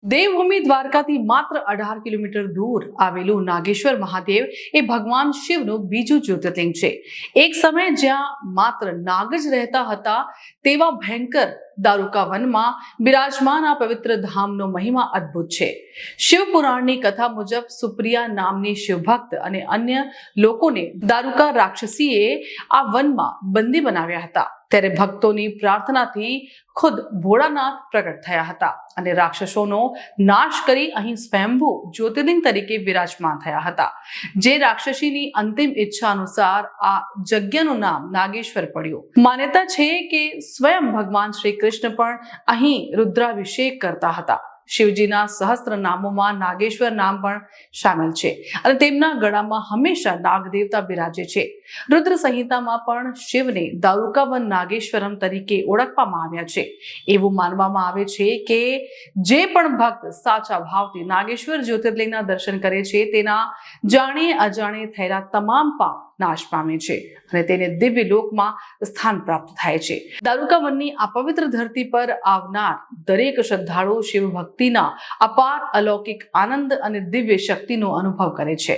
દેવભૂમિ દ્વારકાથી માત્ર 18 કિલોમીટર દૂર આવેલું નાગેશ્વર મહાદેવ એ ભગવાન શિવનું બીજું જ્યોતિર્લિંગ છે। એક સમય જ્યાં માત્ર નાગ જ રહેતા હતા તેવા ભયંકર દારૂકા વનમાં બિરાજમાન આ પવિત્ર ધામનો મહિમા અદ્ભુત છે। શિવ પુરાણની કથા મુજબ સુપ્રિયા નામની શિવભક્ત અને અન્ય લોકોને દારૂકા રાક્ષસીએ આ વનમાં બંદી બનાવ્યા હતા। ત્યારે ભક્તોની પ્રાર્થનાથી ખુદ ભોળાનાથ પ્રગટ થયા હતા અને રાક્ષસોનો નાશ કરી અહીં સ્વયંભૂ જ્યોતિર્લિંગ તરીકે વિરાજમાન થયા હતા। જે રાક્ષસીની અંતિમ ઈચ્છા અનુસાર આ જગ્યાનું નામ નાગેશ્વર પડ્યું। માન્યતા છે કે સ્વયં ભગવાન શ્રી કૃષ્ણ પણ અહીં રુદ્રાભિષેક કરતા હતા। શિવજીના સહસ્ત્ર નામોમાં નાગેશ્વર નામ પણ સામેલ છે અને તેમના ગળામાં હંમેશા નાગદેવતા બિરાજે છે। રુદ્ર સંહિતામાં પણ શિવને દારૂકાવન નાગેશ્વરમ તરીકે ઓળખવામાં આવ્યા છે। એવું માનવામાં આવે છે કે જે પણ ભક્ત સાચા ભાવથી નાગેશ્વર જ્યોતિર્લિંગના દર્શન કરે છે તેના જાણે અજાણે થયેલા તમામ પાપ નાશ પામે છે અને તેને દિવ્ય લોકમાં સ્થાન પ્રાપ્ત થાય છે। દારૂકા વનની આ પવિત્ર ધરતી પર આવનાર દરેક શ્રદ્ધાળુ શિવ ભક્તિના અપાર અલૌકિક આનંદ અને દિવ્ય શક્તિનો અનુભવ કરે છે।